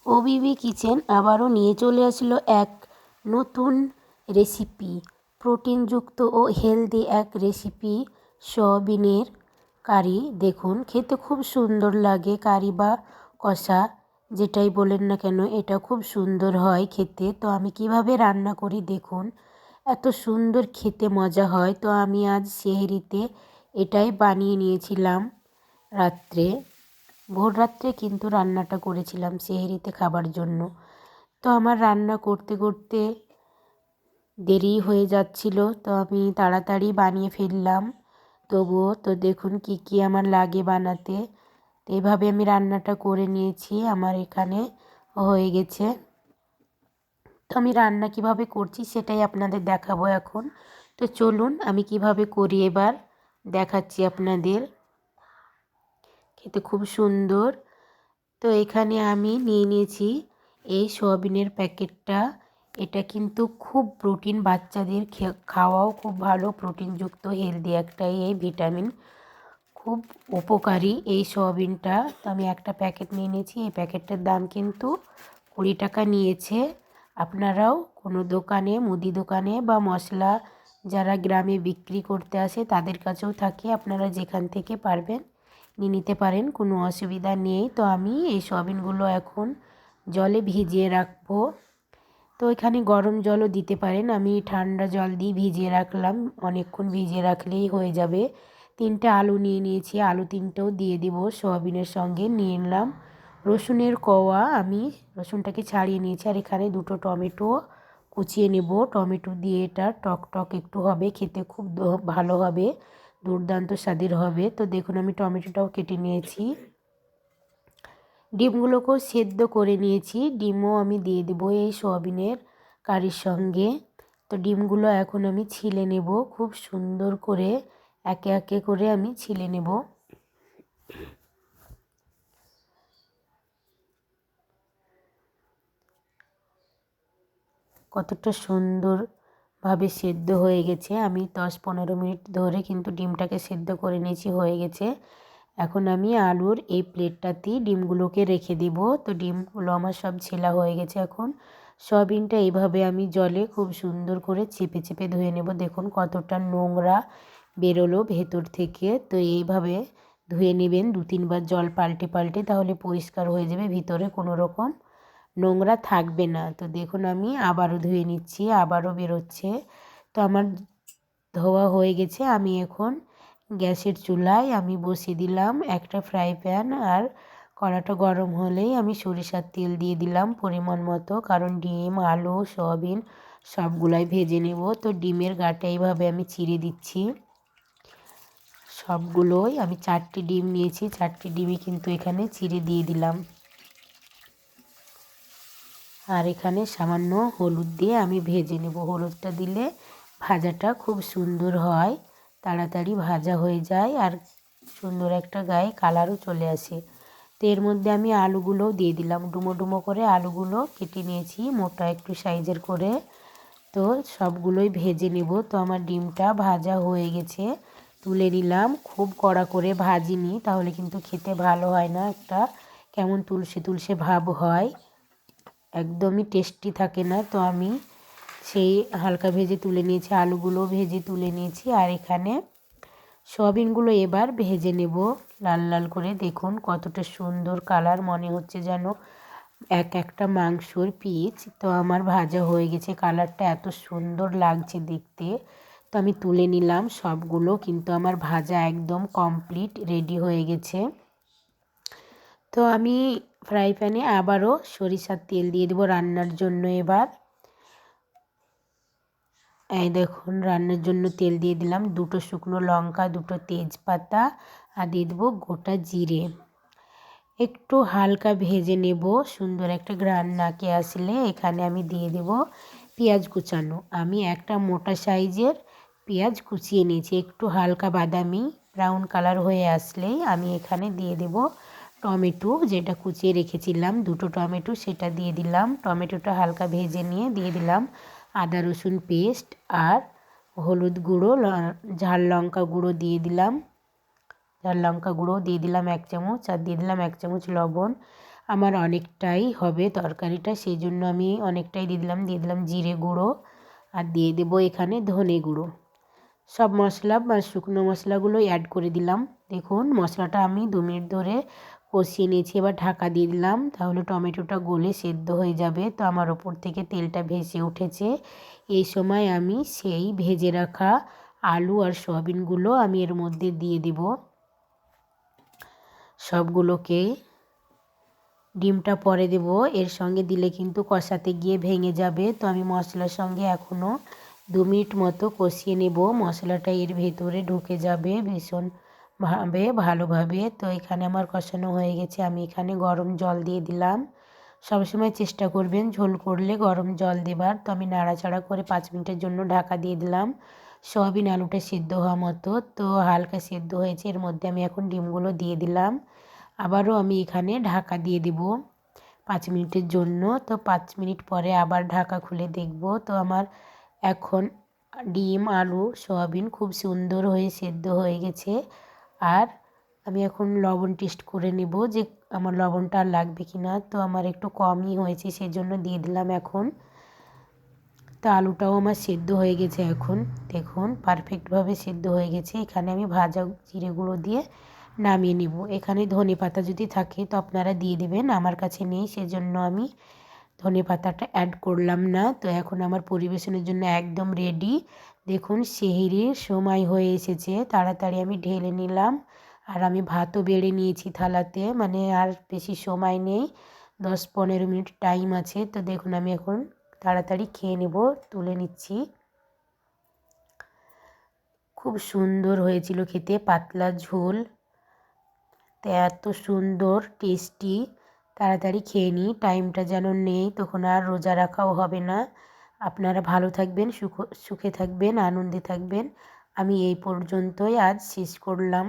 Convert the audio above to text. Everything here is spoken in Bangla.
ওবিবি কিচেন আবারও নিয়ে চলে আসলো এক নতুন রেসিপি, প্রোটিনযুক্ত ও হেলদি এক রেসিপি সয়াবিনের কারি। দেখুন, খেতে খুব সুন্দর লাগে। কারি বা কষা যেটাই বলেন না কেন, এটা খুব সুন্দর হয় খেতে। তো আমি কিভাবে রান্না করি দেখুন, এত সুন্দর খেতে মজা হয়। তো আমি আজ সেহরিতে এটাই বানিয়ে নিয়েছিলাম রাত্রে, ভোর রাত্রে কিন্তু রান্নাটা করেছিলাম সেহরিতে খাবার জন্য। তো আমার রান্না করতে করতে দেরি হয়ে যাচ্ছিল, তো আমি তাড়াতাড়ি বানিয়ে ফেললাম। তবুও তো দেখুন কি কি আমার লাগে বানাতে। তো এভাবে আমি রান্নাটা করে নিয়েছি, আমার এখানে হয়ে গেছে। তো আমি রান্না কিভাবে করছি সেটাই আপনাদের দেখাবো এখন। তো চলুন আমি কিভাবে করি এবার দেখাচ্ছি আপনাদের। খেতে খুব সুন্দর। তো এখানে আমি নিয়ে নিয়েছি এই সয়াবিনের প্যাকেটটা। এটা কিন্তু খুব প্রোটিন, বাচ্চাদের খাওয়াও খুব ভালো, প্রোটিনযুক্ত হেলদি একটা এই ভিটামিন, খুব উপকারী এই সয়াবিনটা। তো আমি একটা প্যাকেট নিয়ে নিয়েছি। এই প্যাকেটটার দাম কিন্তু 20 টাকা নিয়েছে। আপনারাও কোনো দোকানে, মুদি দোকানে বা মশলা যারা গ্রামে বিক্রি করতে আসে তাদের কাছেও থাকে, আপনারা যেখান থেকে পারবেন নিয়ে নিতে পারেন, কোনো অসুবিধা নেই। তো আমি এই সয়াবিনগুলো এখন জলে ভিজিয়ে রাখবো। তো এখানে গরম জলও দিতে পারেন, আমি ঠান্ডা জল দিয়ে ভিজিয়ে রাখলাম। অনেকক্ষণ ভিজিয়ে রাখলেই হয়ে যাবে। 3টে আলু নিয়ে নিয়েছি, আলু 3টেও দিয়ে দিব সয়াবিনের সঙ্গে। নিয়ে নিলাম রসুনের কোয়া, আমি রসুনটাকে ছাড়িয়ে নিয়েছি। আর এখানে 2টো টমেটো কুচিয়ে নেব। টমেটো দিয়ে এটা টক টক একটু হবে, খেতে খুব ভালো হবে, দুর্দান্ত স্বাদের হবে। তো দেখুন আমি টমেটোটাও কেটে নিয়েছি। ডিমগুলোকেও সেদ্ধ করে নিয়েছি, ডিমও আমি দিয়ে দেবো এই সয়াবিনের কারির সঙ্গে। তো ডিমগুলো এখন আমি ছিলে নেব খুব সুন্দর করে, একে একে করে আমি ছিলে নেব। কতটা সুন্দরভাবে সেদ্ধ হয়ে গেছে। আমি 10-15 মিনিট ধরে কিন্তু ডিমটাকে সেদ্ধ করে নিয়েছি, হয়ে গেছে। এখন আমি আলুর এই প্লেটটাতেই ডিমগুলোকে রেখে দিব। তো ডিমগুলো আমার সব ছেলা হয়ে গেছে। এখন সয়াবিনটা এইভাবে আমি জলে খুব সুন্দর করে চেপে চেপে ধুয়ে নেব। দেখুন কতটা নোংরা বেরোলো ভেতর থেকে। তো এইভাবে ধুয়ে নেবেন 2-3 বার জল পাল্টে পাল্টে, তাহলে পরিষ্কার হয়ে যাবে, ভিতরে কোনো রকম নোংরা থাকবে না। তো দেখুন আমি আবারও ধুয়ে নিচ্ছি, আবারও বেরোচ্ছে। তো আমার ধোয়া হয়ে গেছে। আমি এখন গ্যাসের চুলায় আমি বসিয়ে দিলাম একটা ফ্রাই প্যান। আর কড়াটা গরম হলেই আমি সরিষার তেল দিয়ে দিলাম পরিমাণ মতো, কারণ ডিম, আলু, সয়াবিন সবগুলাই ভেজে নেব। তো ডিমের গাটা এইভাবে আমি চিড়ে দিচ্ছি সবগুলোই। আমি 4টে ডিম নিয়েছি, 4টে ডিমই কিন্তু এখানে চিড়ে দিয়ে দিলাম। আর এখানে সামান্য হলুদ দিয়ে আমি ভেজে নেব। হলুদটা দিলে ভাজাটা খুব সুন্দর হয়, তাড়াতাড়ি ভাজা হয়ে যায়, আর সুন্দর একটা গায়ে কালারও চলে আসে। তো এর মধ্যে আমি আলুগুলোও দিয়ে দিলাম, ডুমো ডুমো করে আলুগুলো কেটে নিয়েছি মোটা একটু সাইজের করে। তো সবগুলোই ভেজে নেব। তো আমার ডিমটা ভাজা হয়ে গেছে, তুলে নিলাম। খুব কড়া করে ভাজিনি, তাহলে কিন্তু খেতে ভালো হয় না, একটা কেমন তুলসে তুলসে ভাব হয়, একদমই টেস্টি থাকে না। তো আমি সেই হালকা ভেজে তুলে নিয়েছি, আলুগুলো ভেজে তুলে নিয়েছি। আর এখানে সয়াবিনগুলো এবার ভেজে নেব লাল লাল করে। দেখুন কতটা সুন্দর কালার, মনে হচ্ছে যেন এক একটা মাংসর পিস। তো আমার ভাজা হয়ে গেছে, কালারটা এত সুন্দর লাগছে দেখতে। তো আমি তুলে নিলাম সবগুলো, কিন্তু আমার ভাজা একদম কমপ্লিট রেডি হয়ে গেছে। তো আমি ফ্রাই প্যানে আবারও সরিষার তেল দিয়ে দেবো রান্নার জন্য। এবার এই দেখুন রান্নার জন্য তেল দিয়ে দিলাম, 2টো শুকনো লঙ্কা, 2টো তেজপাতা, আর দিয়ে দেবো গোটা জিরে। একটু হালকা ভেজে নেব, সুন্দর একটা ঘ্রাণ নাকে আসলে এখানে আমি দিয়ে দেব পেঁয়াজ কুচানো। আমি একটা মোটা সাইজের পেঁয়াজ কুচিয়ে নিয়েছি, একটু হালকা বাদামি ব্রাউন কালার হয়ে আসলেই আমি এখানে দিয়ে দেব টমেটো, যেটা কুচিয়ে রেখেছিলাম 2টো টমেটো, সেটা দিয়ে দিলাম। টমেটোটা হালকা ভেজে নিয়ে দিয়ে দিলাম আদা রসুন পেস্ট, আর হলুদ গুঁড়ো, ঝাল লঙ্কা গুঁড়ো দিয়ে দিলাম, ঝাল লঙ্কা গুঁড়ো দিয়ে দিলাম 1 চামচ, আর দিয়ে দিলাম 1 চামচ লবণ। আমার অনেকটাই হবে তরকারিটা, সেই জন্য আমি অনেকটাই দিয়ে দিলাম জিরে গুঁড়ো, আর দিয়ে দেবো এখানে ধনে গুঁড়ো। সব মশলা বা শুকনো মশলাগুলো অ্যাড করে দিলাম। দেখুন মশলাটা আমি 2 মিনিট ধরে কষিয়ে নিয়েছি। এবার ঢাকা দিয়ে দিলাম, তাহলে টমেটোটা গলে সেদ্ধ হয়ে যাবে। তো আমার ওপর থেকে তেলটা ভেসে উঠেছে। এই সময় আমি সেই ভেজে রাখা আলু আর সয়াবিনগুলো আমি এর মধ্যে দিয়ে দিব। সবগুলোকে, ডিমটা পরে দেব, এর সঙ্গে দিলে কিন্তু কষাতে গিয়ে ভেঙে যাবে। তো আমি মশলার সঙ্গে এখনও 2 মিনিট মতো কষিয়ে নেব। মশলাটা এর ভেতরে ঢুকে যাবে ভালোভাবে। তো এখানে আমার কষানো হয়ে গেছে। আমি এখানে গরম জল দিয়ে দিলাম। সবসময় চেষ্টা করবেন ঝোল করলে গরম জল দেবার। তো আমি নাড়াচাড়া করে 5 মিনিটের জন্য ঢাকা দিয়ে দিলাম। সয়াবিন আলুটা সিদ্ধ হওয়া মতো, তো হালকা সিদ্ধ হয়েছে। এর মধ্যে আমি এখন ডিমগুলো দিয়ে দিলাম। আবারও আমি এখানে ঢাকা দিয়ে দেব 5 মিনিটের জন্য। তো 5 মিনিট পরে আবার ঢাকা খুলে দেখব। তো আমার এখন ডিম আলু সয়াবিন খুব সুন্দর হয়ে সেদ্ধ হয়ে গেছে। আর আমি এখন লবণ টেস্ট করে নেব যে আমার লবণটা আর লাগবে কি না। তো আমার একটু কমই হয়েছে, সেজন্য দিয়ে দিলাম এখন। তো আলুটাও আমার সেদ্ধ হয়ে গেছে এখন। দেখুন পারফেক্টভাবে সেদ্ধ হয়ে গেছে। এখানে আমি ভাজা জিরে গুঁড়ো দিয়ে নামিয়ে নিব। এখানে ধনেপাতা যদি থাকে তো আপনারা দিয়ে দেবেন, আমার কাছে নেই, সেজন্য আমি ধনেপাতাটা অ্যাড করলাম না। তো এখন আমার পরিবেশনের জন্য একদম রেডি। দেখুন সেহরির সময় হয়ে এসেছে, তাড়াতাড়ি আমি ঢেলে নিলাম। আর আমি ভাতও বেড়ে নিয়েছি থালাতে, মানে আর বেশি সময় নেই, 10-15 মিনিট টাইম আছে। তো দেখুন আমি এখন তাড়াতাড়ি খেয়ে নেব, তুলে নিচ্ছি। খুব সুন্দর হয়েছিল খেতে, পাতলা ঝোল, তো এত সুন্দর টেস্টি। তাড়াতাড়ি খেয়ে নিই, টাইমটা যেন নেই, তখন আর রোজা রাখাও হবে না। আপনারা ভালো থাকবেন, সুখে থাকবেন, আনন্দে থাকবেন। আমি এই পর্যন্তই আজ শেষ করলাম।